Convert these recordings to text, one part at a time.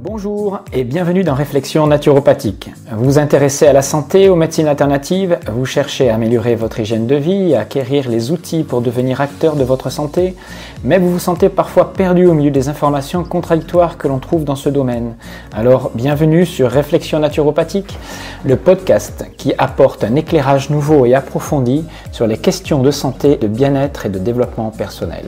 Bonjour et bienvenue dans Réflexion naturopathique. Vous vous intéressez à la santé, aux médecines alternatives, vous cherchez à améliorer votre hygiène de vie, à acquérir les outils pour devenir acteur de votre santé, mais vous vous sentez parfois perdu au milieu des informations contradictoires que l'on trouve dans ce domaine. Alors bienvenue sur Réflexion naturopathique, le podcast qui apporte un éclairage nouveau et approfondi sur les questions de santé, de bien-être et de développement personnel.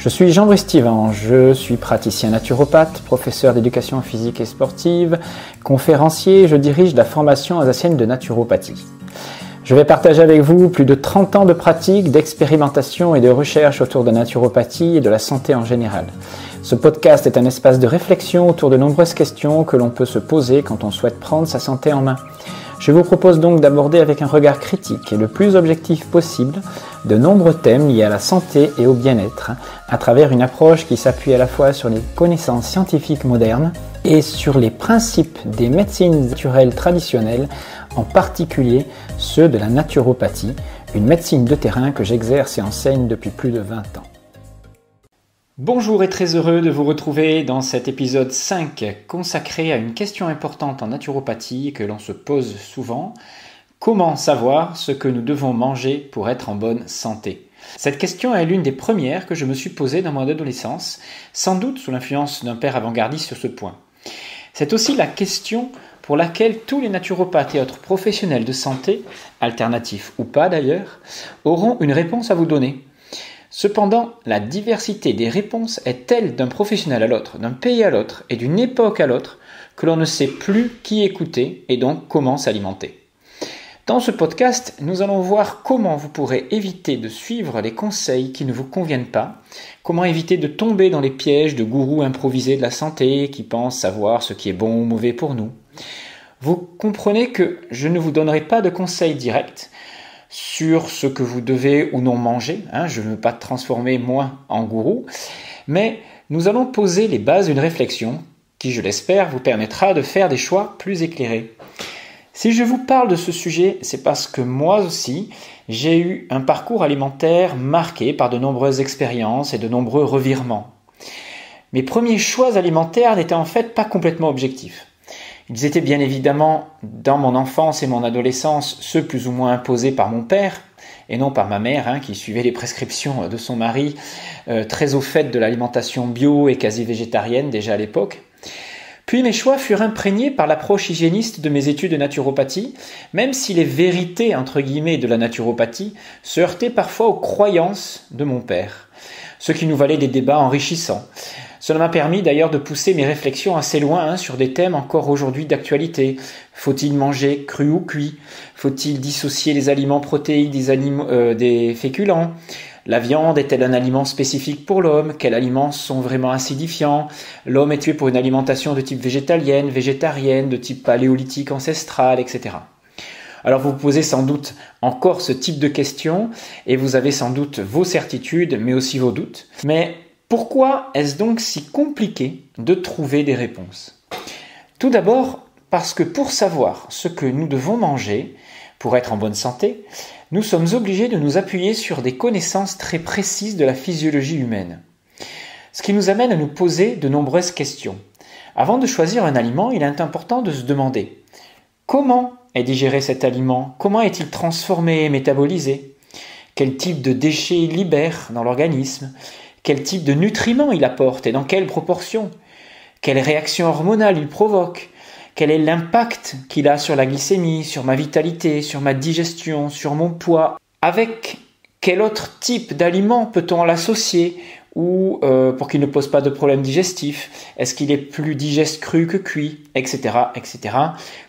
Je suis Jean-Brice Thivan, je suis praticien naturopathe, professeur d'éducation physique et sportive, conférencier et je dirige la formation alsacienne de naturopathie. Je vais partager avec vous plus de 30 ans de pratique, d'expérimentation et de recherche autour de la naturopathie et de la santé en général. Ce podcast est un espace de réflexion autour de nombreuses questions que l'on peut se poser quand on souhaite prendre sa santé en main. Je vous propose donc d'aborder avec un regard critique et le plus objectif possible de nombreux thèmes liés à la santé et au bien-être à travers une approche qui s'appuie à la fois sur les connaissances scientifiques modernes et sur les principes des médecines naturelles traditionnelles, en particulier ceux de la naturopathie, une médecine de terrain que j'exerce et enseigne depuis plus de 20 ans. Bonjour et très heureux de vous retrouver dans cet épisode 5 consacré à une question importante en naturopathie que l'on se pose souvent. Comment savoir ce que nous devons manger pour être en bonne santé ? Cette question est l'une des premières que je me suis posée dans mon adolescence, sans doute sous l'influence d'un père avant-gardiste sur ce point. C'est aussi la question pour laquelle tous les naturopathes et autres professionnels de santé, alternatifs ou pas d'ailleurs, auront une réponse à vous donner. Cependant, la diversité des réponses est telle d'un professionnel à l'autre, d'un pays à l'autre et d'une époque à l'autre que l'on ne sait plus qui écouter et donc comment s'alimenter. Dans ce podcast, nous allons voir comment vous pourrez éviter de suivre les conseils qui ne vous conviennent pas, comment éviter de tomber dans les pièges de gourous improvisés de la santé qui pensent savoir ce qui est bon ou mauvais pour nous. Vous comprenez que je ne vous donnerai pas de conseils directs sur ce que vous devez ou non manger, je ne veux pas transformer moi en gourou, mais nous allons poser les bases d'une réflexion qui, je l'espère, vous permettra de faire des choix plus éclairés. Si je vous parle de ce sujet, c'est parce que moi aussi, j'ai eu un parcours alimentaire marqué par de nombreuses expériences et de nombreux revirements. Mes premiers choix alimentaires n'étaient en fait pas complètement objectifs. Ils étaient bien évidemment, dans mon enfance et mon adolescence, ceux plus ou moins imposés par mon père, et non par ma mère, qui suivait les prescriptions de son mari, très au fait de l'alimentation bio et quasi végétarienne déjà à l'époque. Puis mes choix furent imprégnés par l'approche hygiéniste de mes études de naturopathie, même si les vérités, entre guillemets, de la naturopathie se heurtaient parfois aux croyances de mon père, ce qui nous valait des débats enrichissants. Cela m'a permis d'ailleurs de pousser mes réflexions assez loin sur des thèmes encore aujourd'hui d'actualité. Faut-il manger cru ou cuit ? Faut-il dissocier les aliments protéiques des féculents ? La viande est-elle un aliment spécifique pour l'homme ? Quels aliments sont vraiment acidifiants ? L'homme est tué pour une alimentation de type végétalienne, végétarienne, de type paléolithique ancestral, etc. Alors vous vous posez sans doute encore ce type de questions et vous avez sans doute vos certitudes mais aussi vos doutes. Mais pourquoi est-ce donc si compliqué de trouver des réponses ? Tout d'abord parce que pour savoir ce que nous devons manger pour être en bonne santé, nous sommes obligés de nous appuyer sur des connaissances très précises de la physiologie humaine. Ce qui nous amène à nous poser de nombreuses questions. Avant de choisir un aliment, il est important de se demander comment est digéré cet aliment ? Comment est-il transformé et métabolisé ? Quel type de déchets il libère dans l'organisme ? Quel type de nutriments il apporte et dans quelle proportion ? Quelle réaction hormonale il provoque ? Quel est l'impact qu'il a sur la glycémie, sur ma vitalité, sur ma digestion, sur mon poids ? Avec quel autre type d'aliments peut-on l'associer ou pour qu'il ne pose pas de problème digestif ? Est-ce qu'il est plus digeste cru que cuit ? Etc. etc.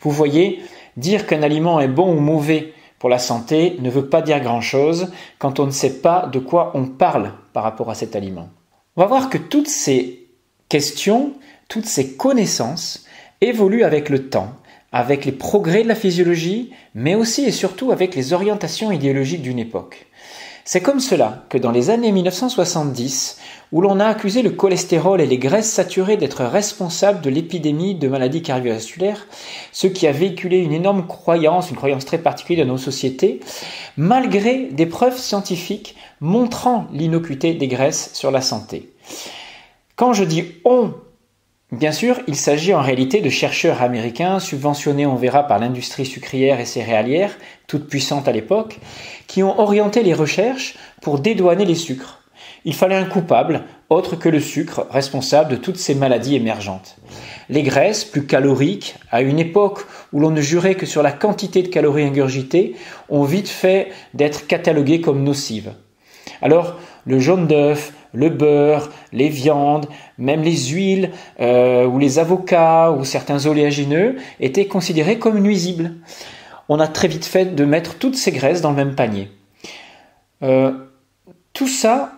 Vous voyez, dire qu'un aliment est bon ou mauvais pour la santé ne veut pas dire grand-chose quand on ne sait pas de quoi on parle par rapport à cet aliment. On va voir que toutes ces questions, toutes ces connaissances évoluent avec le temps, avec les progrès de la physiologie, mais aussi et surtout avec les orientations idéologiques d'une époque. C'est comme cela que dans les années 1970, où l'on a accusé le cholestérol et les graisses saturées d'être responsables de l'épidémie de maladies cardiovasculaires, ce qui a véhiculé une énorme croyance, une croyance très particulière dans nos sociétés, malgré des preuves scientifiques montrant l'innocuité des graisses sur la santé. Quand je dis « on », Bien sûr, il s'agit en réalité de chercheurs américains subventionnés, on verra, par l'industrie sucrière et céréalière, toute puissante à l'époque, qui ont orienté les recherches pour dédouaner les sucres. Il fallait un coupable, autre que le sucre, responsable de toutes ces maladies émergentes. Les graisses, plus caloriques, à une époque où l'on ne jurait que sur la quantité de calories ingurgitées, ont vite fait d'être cataloguées comme nocives. Alors, le jaune d'œuf, le beurre, les viandes, même les huiles ou les avocats ou certains oléagineux étaient considérés comme nuisibles. On a très vite fait de mettre toutes ces graisses dans le même panier. Tout ça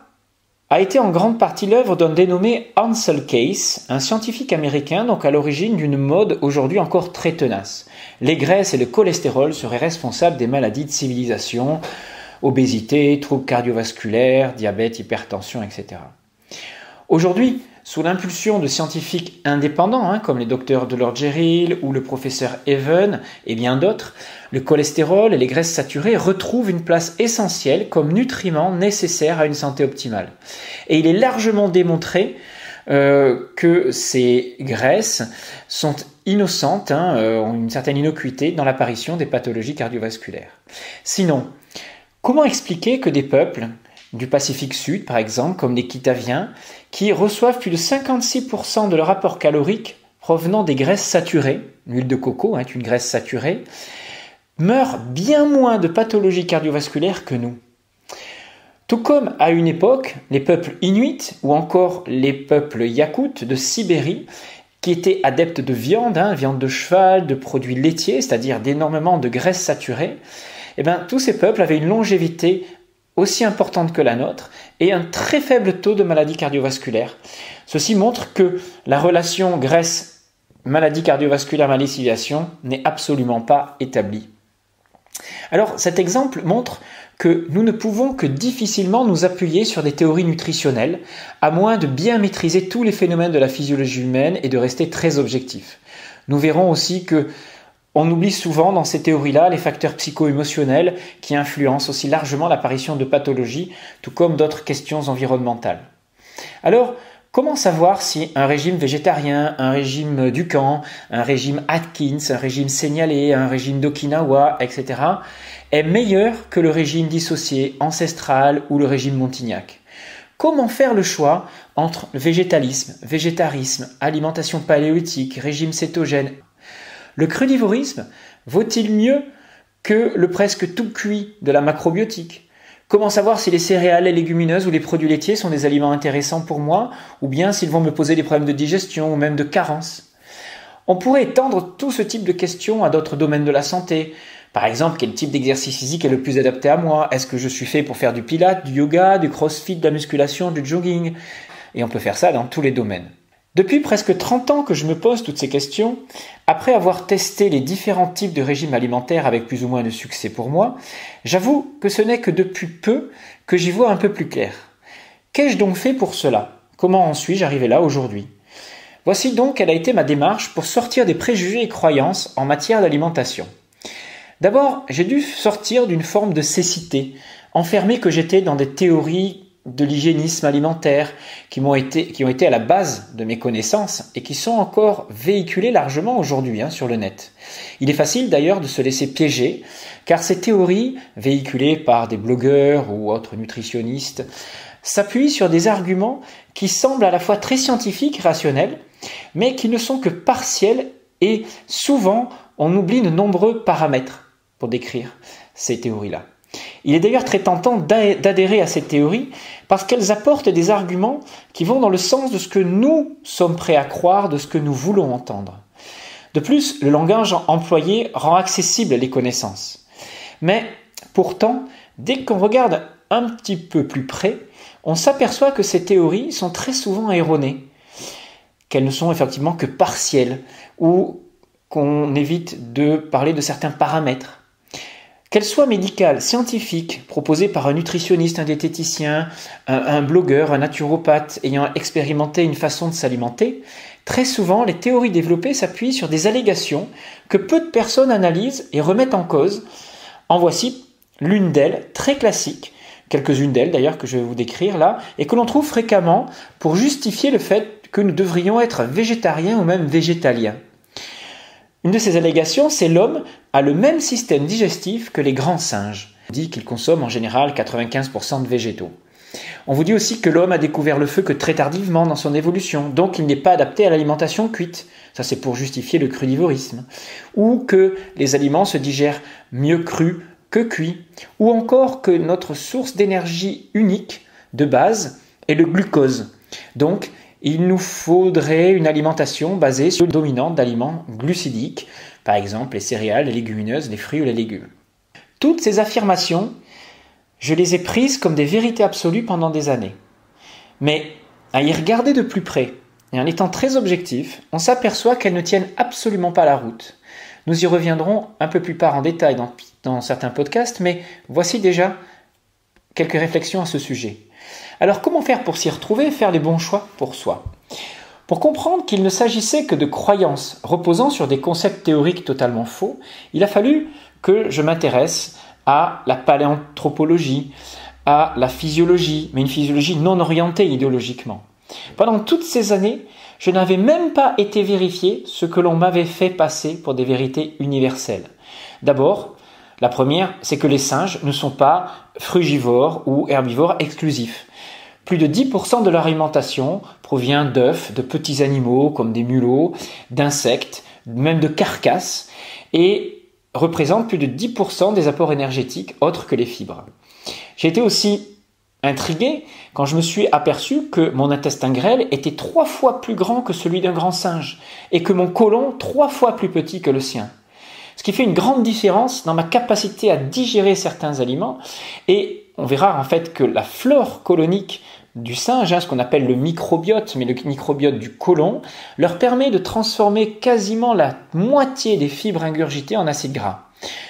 a été en grande partie l'œuvre d'un dénommé Ansel Keys, un scientifique américain donc à l'origine d'une mode aujourd'hui encore très tenace. Les graisses et le cholestérol seraient responsables des maladies de civilisation, obésité, troubles cardiovasculaires, diabète, hypertension, etc. Aujourd'hui, sous l'impulsion de scientifiques indépendants, comme les docteurs Delord Gerrill ou le professeur Even et bien d'autres, le cholestérol et les graisses saturées retrouvent une place essentielle comme nutriments nécessaires à une santé optimale. Et il est largement démontré que ces graisses sont innocentes, ont une certaine innocuité dans l'apparition des pathologies cardiovasculaires. Sinon, comment expliquer que des peuples du Pacifique Sud, par exemple, comme les Kitaviens, qui reçoivent plus de 56% de leur apport calorique provenant des graisses saturées, l'huile de coco est une graisse saturée, meurent bien moins de pathologies cardiovasculaires que nous. Tout comme à une époque, les peuples inuits ou encore les peuples yakoutes de Sibérie, qui étaient adeptes de viande, viande de cheval, de produits laitiers, c'est-à-dire d'énormément de graisses saturées, tous ces peuples avaient une longévité aussi importante que la nôtre et un très faible taux de maladies cardiovasculaires. Ceci montre que la relation graisse, maladie cardiovasculaire, maladie de civilisation n'est absolument pas établie. Alors cet exemple montre que nous ne pouvons que difficilement nous appuyer sur des théories nutritionnelles, à moins de bien maîtriser tous les phénomènes de la physiologie humaine et de rester très objectifs. Nous verrons aussi que on oublie souvent dans ces théories-là les facteurs psycho-émotionnels qui influencent aussi largement l'apparition de pathologies, tout comme d'autres questions environnementales. Alors, comment savoir si un régime végétarien, un régime Dukan, un régime Atkins, un régime Signalé, un régime d'Okinawa, etc. est meilleur que le régime dissocié, ancestral ou le régime Montignac? Comment faire le choix entre le végétalisme, végétarisme, alimentation paléolithique, régime cétogène? Le crudivorisme vaut-il mieux que le presque tout cuit de la macrobiotique? Comment savoir si les céréales, les légumineuses ou les produits laitiers sont des aliments intéressants pour moi, ou bien s'ils vont me poser des problèmes de digestion ou même de carence? On pourrait étendre tout ce type de questions à d'autres domaines de la santé. Par exemple, quel type d'exercice physique est le plus adapté à moi? Est-ce que je suis fait pour faire du pilates, du yoga, du crossfit, de la musculation, du jogging? Et on peut faire ça dans tous les domaines. Depuis presque 30 ans que je me pose toutes ces questions, après avoir testé les différents types de régimes alimentaires avec plus ou moins de succès pour moi, j'avoue que ce n'est que depuis peu que j'y vois un peu plus clair. Qu'ai-je donc fait pour cela? Comment en suis-je arrivé là aujourd'hui? Voici donc quelle a été ma démarche pour sortir des préjugés et croyances en matière d'alimentation. D'abord, j'ai dû sortir d'une forme de cécité, enfermé que j'étais dans des théories de l'hygiénisme alimentaire qui ont été à la base de mes connaissances et qui sont encore véhiculées largement aujourd'hui sur le net. Il est facile d'ailleurs de se laisser piéger car ces théories, véhiculées par des blogueurs ou autres nutritionnistes, s'appuient sur des arguments qui semblent à la fois très scientifiques, rationnels, mais qui ne sont que partiels et souvent on oublie de nombreux paramètres pour décrire ces théories-là. Il est d'ailleurs très tentant d'adhérer à ces théories parce qu'elles apportent des arguments qui vont dans le sens de ce que nous sommes prêts à croire, de ce que nous voulons entendre. De plus, le langage employé rend accessible les connaissances. Mais pourtant, dès qu'on regarde un petit peu plus près, on s'aperçoit que ces théories sont très souvent erronées, qu'elles ne sont effectivement que partielles ou qu'on évite de parler de certains paramètres. Qu'elles soient médicales, scientifiques, proposées par un nutritionniste, un diététicien, un blogueur, un naturopathe ayant expérimenté une façon de s'alimenter, très souvent les théories développées s'appuient sur des allégations que peu de personnes analysent et remettent en cause. En voici l'une d'elles, très classique, quelques-unes d'elles d'ailleurs que je vais vous décrire là, et que l'on trouve fréquemment pour justifier le fait que nous devrions être végétariens ou même végétaliens. Une de ces allégations, c'est l'homme a le même système digestif que les grands singes. On dit qu'il consomme en général 95% de végétaux. On vous dit aussi que l'homme a découvert le feu que très tardivement dans son évolution, donc il n'est pas adapté à l'alimentation cuite. Ça, c'est pour justifier le crudivorisme. Ou que les aliments se digèrent mieux crus que cuits. Ou encore que notre source d'énergie unique, de base, est le glucose. Donc, il nous faudrait une alimentation basée sur une dominante d'aliments glucidiques, par exemple les céréales, les légumineuses, les fruits ou les légumes. Toutes ces affirmations, je les ai prises comme des vérités absolues pendant des années. Mais à y regarder de plus près, et en étant très objectif, on s'aperçoit qu'elles ne tiennent absolument pas la route. Nous y reviendrons un peu plus tard en détail dans certains podcasts, mais voici déjà quelques réflexions à ce sujet. Alors comment faire pour s'y retrouver et faire les bons choix pour soi ? Pour comprendre qu'il ne s'agissait que de croyances reposant sur des concepts théoriques totalement faux, il a fallu que je m'intéresse à la paléanthropologie, à la physiologie, mais une physiologie non orientée idéologiquement. Pendant toutes ces années, je n'avais même pas été vérifier ce que l'on m'avait fait passer pour des vérités universelles. D'abord, la première, c'est que les singes ne sont pas frugivores ou herbivores exclusifs. Plus de 10% de leur alimentation provient d'œufs, de petits animaux comme des mulots, d'insectes, même de carcasses, et représente plus de 10% des apports énergétiques autres que les fibres. J'ai été aussi intrigué quand je me suis aperçu que mon intestin grêle était 3 fois plus grand que celui d'un grand singe et que mon côlon 3 fois plus petit que le sien. Ce qui fait une grande différence dans ma capacité à digérer certains aliments, et on verra en fait que la flore colonique du singe, ce qu'on appelle le microbiote, mais le microbiote du côlon, leur permet de transformer quasiment la moitié des fibres ingurgitées en acides gras,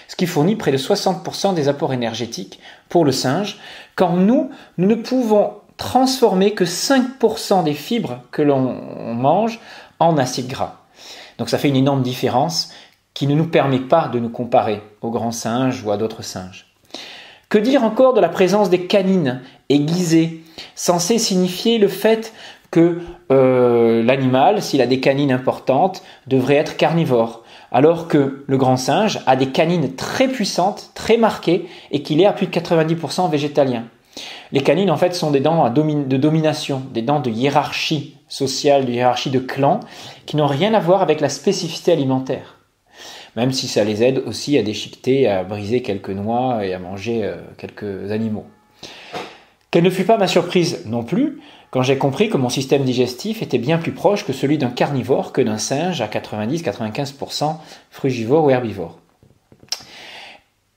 ce qui fournit près de 60% des apports énergétiques pour le singe, quand nous ne pouvons transformer que 5% des fibres que l'on mange en acides gras. Donc ça fait une énorme différence qui ne nous permet pas de nous comparer aux grands singes ou à d'autres singes. Que dire encore de la présence des canines aiguisées, censées signifier le fait que l'animal, s'il a des canines importantes, devrait être carnivore, alors que le grand singe a des canines très puissantes, très marquées, et qu'il est à plus de 90% végétalien. Les canines, en fait, sont des dents de domination, des dents de hiérarchie sociale, de hiérarchie de clan, qui n'ont rien à voir avec la spécificité alimentaire. Même si ça les aide aussi à déchiqueter, à briser quelques noix et à manger quelques animaux. Quelle ne fut pas ma surprise non plus quand j'ai compris que mon système digestif était bien plus proche que celui d'un carnivore que d'un singe à 90-95% frugivore ou herbivore.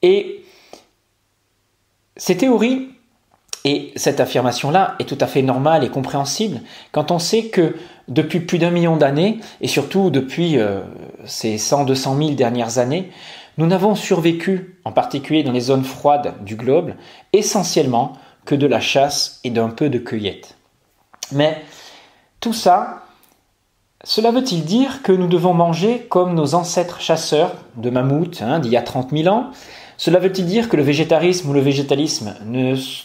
Et ces théories et cette affirmation-là est tout à fait normale et compréhensible quand on sait que depuis plus d'1 million d'années, et surtout depuis ces 100-200 000 dernières années, nous n'avons survécu, en particulier dans les zones froides du globe, essentiellement que de la chasse et d'un peu de cueillette. Mais tout ça, cela veut-il dire que nous devons manger comme nos ancêtres chasseurs de mammouths d'il y a 30 000 ans ? Cela veut-il dire que le végétarisme ou le végétalisme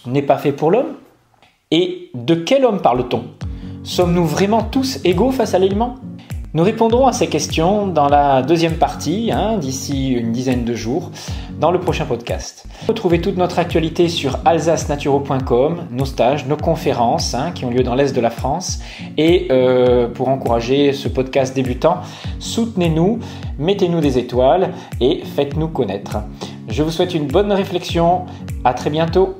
n'est pas fait pour l'homme ? Et de quel homme parle-t-on ? Sommes-nous vraiment tous égaux face à l'aliment ? Nous répondrons à ces questions dans la deuxième partie, d'ici une dizaine de jours, dans le prochain podcast. Retrouvez toute notre actualité sur alsacenaturo.com, nos stages, nos conférences qui ont lieu dans l'Est de la France. Et pour encourager ce podcast débutant, soutenez-nous, mettez-nous des étoiles et faites-nous connaître. Je vous souhaite une bonne réflexion. À très bientôt.